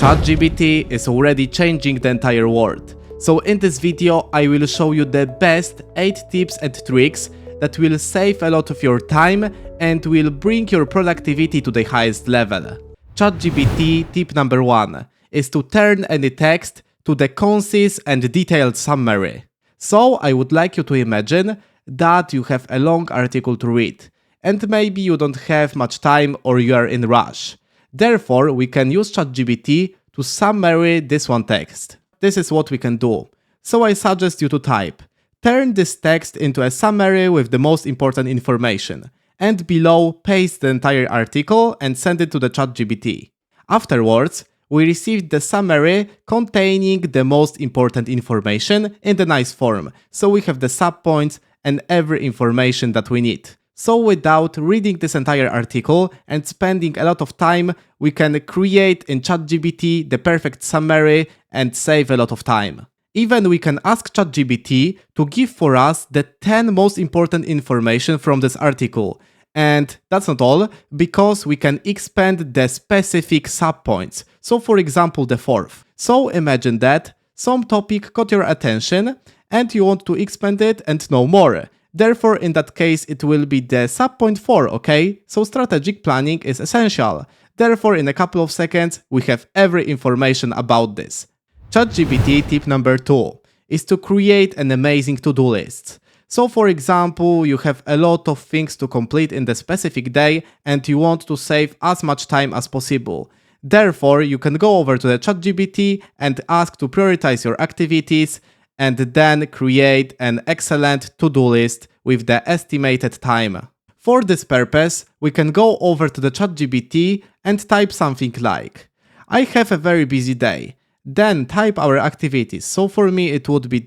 ChatGPT is already changing the entire world. So in this video I will show you the best 8 tips and tricks that will save a lot of your time and will bring your productivity to the highest level. ChatGPT tip number 1 is to turn any text to the concise and detailed summary. So I would like you to imagine that you have a long article to read and maybe you don't have much time or you are in a rush. Therefore, we can use ChatGPT to summary this one text. This is what we can do. So I suggest you to type, turn this text into a summary with the most important information, and below paste the entire article and send it to the ChatGPT. Afterwards, we received the summary containing the most important information in the nice form, so we have the subpoints and every information that we need. So without reading this entire article and spending a lot of time, we can create in ChatGPT the perfect summary and save a lot of time. Even we can ask ChatGPT to give for us the 10 most important information from this article. And that's not all, because we can expand the specific subpoints. So for example, the fourth. So imagine that some topic caught your attention and you want to expand it and know more. Therefore, in that case, it will be the subpoint 4, okay? So strategic planning is essential. Therefore, in a couple of seconds, we have every information about this. ChatGPT tip number 2 is to create an amazing to-do list. So for example, you have a lot of things to complete in the specific day and you want to save as much time as possible. Therefore, you can go over to the ChatGPT and ask to prioritize your activities and then create an excellent to-do list with the estimated time. For this purpose, we can go over to the ChatGPT and type something like, I have a very busy day. Then type our activities. So for me it would be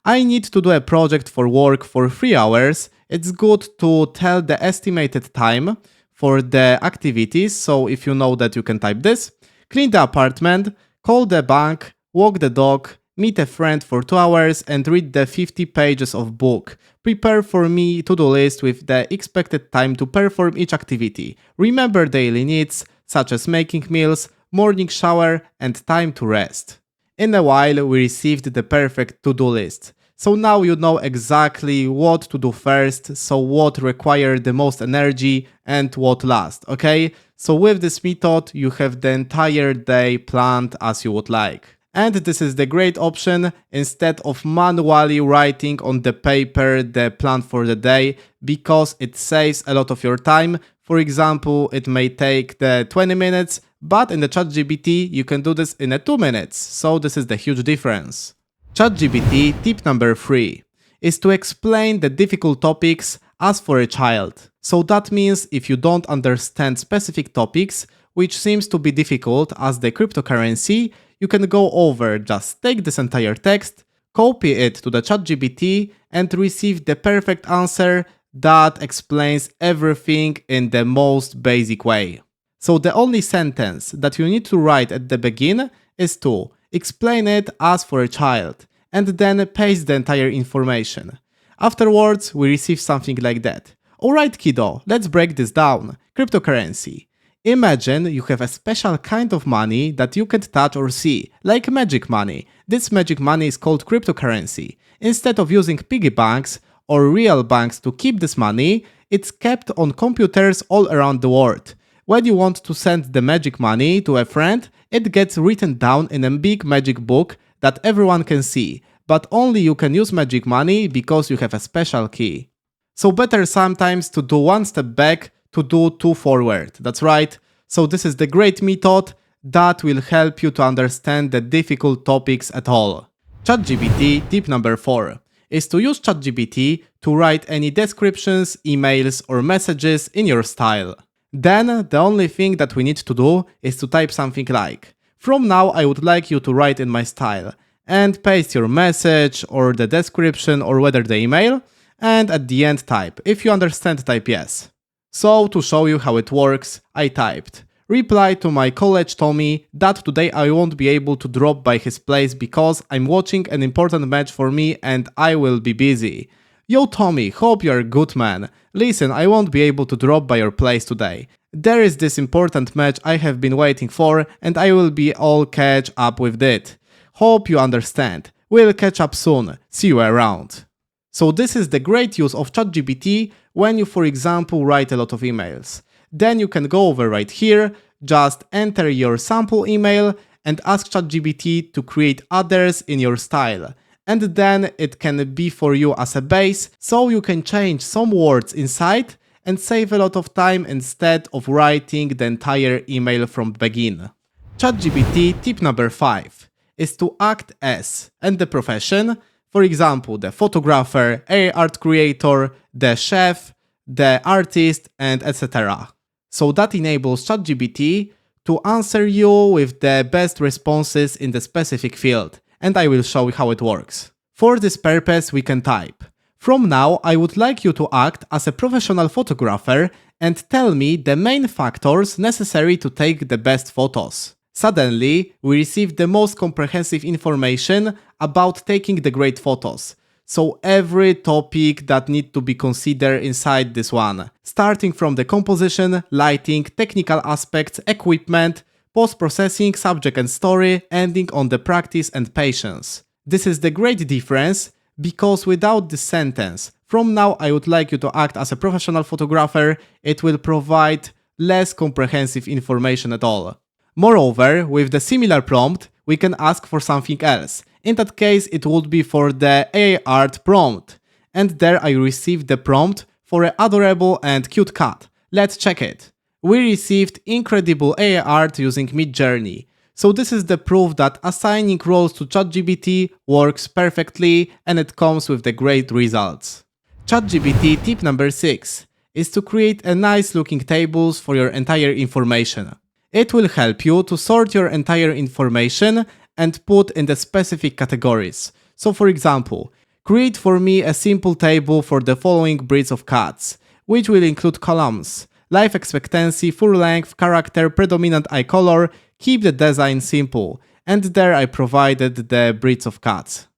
I need to do a project for work for 3 hours. It's good to tell the estimated time for the activities. So if you know that, you can type this. Clean the apartment, call the bank, walk the dog, meet a friend for 2 hours and read the 50 pages of book. Prepare for me to-do list with the expected time to perform each activity. Remember daily needs such as making meals, morning shower and time to rest. In a while we received the perfect to-do list. So now you know exactly what to do first, so what requires the most energy and what last, okay? So with this method you have the entire day planned as you would like. And this is the great option instead of manually writing on the paper the plan for the day, because it saves a lot of your time. For example, it may take the 20 minutes, but in the ChatGPT you can do this in 2 minutes. So this is the huge difference. ChatGPT tip number 3 is to explain the difficult topics as for a child. So that means if you don't understand specific topics, which seems to be difficult as the cryptocurrency, you can go over, just take this entire text, copy it to the ChatGPT and receive the perfect answer that explains everything in the most basic way. So the only sentence that you need to write at the beginning is to explain it as for a child and then paste the entire information. Afterwards, we receive something like that. Alright kiddo, let's break this down. Cryptocurrency. Imagine you have a special kind of money that you can't touch or see, like magic money. This magic money is called cryptocurrency. Instead of using piggy banks or real banks to keep this money, it's kept on computers all around the world. When you want to send the magic money to a friend, it gets written down in a big magic book that everyone can see, but only you can use magic money because you have a special key. So better sometimes to do 1 step back to do 2 forward, that's right. So this is the great method that will help you to understand the difficult topics at all. ChatGPT tip number 4 is to use ChatGPT to write any descriptions, emails or messages in your style. Then the only thing that we need to do is to type something like, from now I would like you to write in my style, and paste your message or the description or whether the email, and at the end type. If you understand, type yes. So to show you how it works, I typed, reply to my college Tommy that today I won't be able to drop by his place because I'm watching an important match for me and I will be busy. Yo Tommy, hope you're good man. Listen, I won't be able to drop by your place today. There is this important match I have been waiting for, and I will be all catch up with it. Hope you understand. We'll catch up soon. See you around. So this is the great use of ChatGPT when you, for example, write a lot of emails. Then you can go over right here, just enter your sample email and ask ChatGPT to create others in your style. And then it can be for you as a base, so you can change some words inside and save a lot of time instead of writing the entire email from begin. ChatGPT tip number 5 is to act as and the profession, for example, the photographer, art creator, the chef, the artist, and etc. So that enables ChatGPT to answer you with the best responses in the specific field, and I will show you how it works. For this purpose, we can type, "From now, I would like you to act as a professional photographer and tell me the main factors necessary to take the best photos." Suddenly, we receive the most comprehensive information about taking the great photos. So every topic that need to be considered inside this one, starting from the composition, lighting, technical aspects, equipment, post-processing, subject and story, ending on the practice and patience. This is the great difference because without this sentence, "From now I would like you to act as a professional photographer," it will provide less comprehensive information at all. Moreover, with the similar prompt, we can ask for something else. In that case, it would be for the AI art prompt. And there I received the prompt for an adorable and cute cat. Let's check it. We received incredible AI art using Midjourney. So this is the proof that assigning roles to ChatGPT works perfectly and it comes with the great results. ChatGPT tip number 6 is to create a nice looking tables for your entire information. It will help you to sort your entire information and put in the specific categories. So for example, create for me a simple table for the following breeds of cats, which will include columns: life expectancy, fur length, character, predominant eye color, keep the design simple, and there I provided the breeds of cats.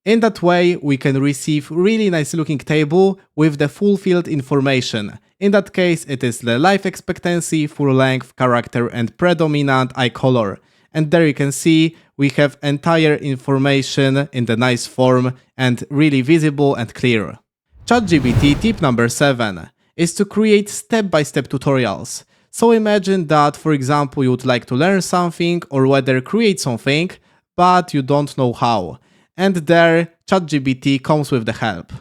In that way, we can receive really nice looking table with the fulfilled information. In that case, it is the life expectancy, full length, character, and predominant eye color. And there you can see we have entire information in the nice form and really visible and clear. ChatGPT tip number 7 is to create step-by-step tutorials. So imagine that, for example, you would like to learn something or whether create something, but you don't know how. And there, ChatGPT comes with the help.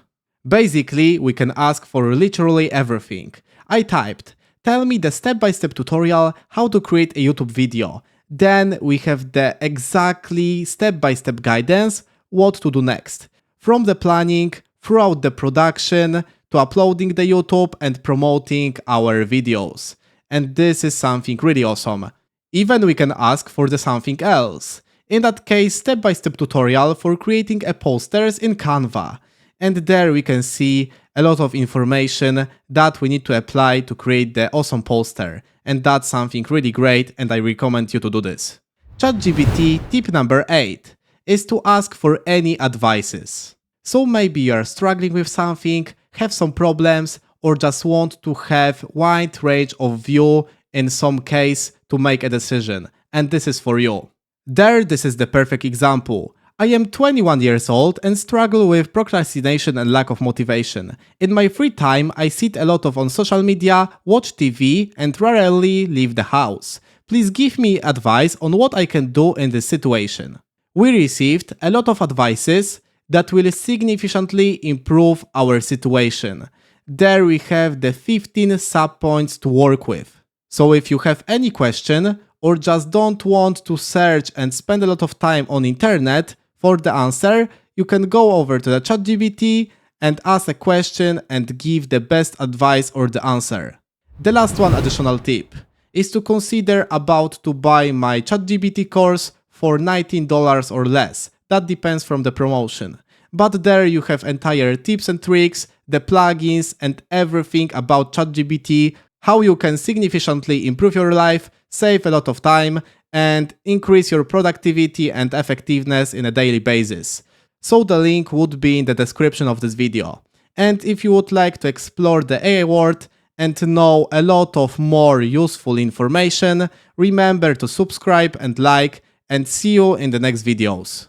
Basically, we can ask for literally everything. I typed, "Tell me the step-by-step tutorial how to create a YouTube video." Then we have the exactly step-by-step guidance what to do next. From the planning, throughout the production, to uploading the YouTube and promoting our videos. And this is something really awesome. Even we can ask for the something else. In that case, step-by-step tutorial for creating a posters in Canva. And there we can see a lot of information that we need to apply to create the awesome poster. And that's something really great and I recommend you to do this. ChatGPT tip number 8 is to ask for any advices. So maybe you are struggling with something, have some problems, or just want to have wide range of view in some case to make a decision. And this is for you. There, this is the perfect example. I am 21 years old and struggle with procrastination and lack of motivation. In my free time, I sit a lot on social media, watch TV, and rarely leave the house. Please give me advice on what I can do in this situation. We received a lot of advices that will significantly improve our situation. There we have the 15 sub-points to work with. So if you have any question, or just don't want to search and spend a lot of time on internet for the answer, you can go over to the ChatGPT and ask a question and give the best advice or the answer. The last one additional tip is to consider about to buy my ChatGPT course for $19 or less. That depends from the promotion. But there you have entire tips and tricks, the plugins and everything about ChatGPT, how you can significantly improve your life, save a lot of time, and increase your productivity and effectiveness in a daily basis. So the link would be in the description of this video. And if you would like to explore the AI world and know a lot of more useful information, remember to subscribe and like, and see you in the next videos.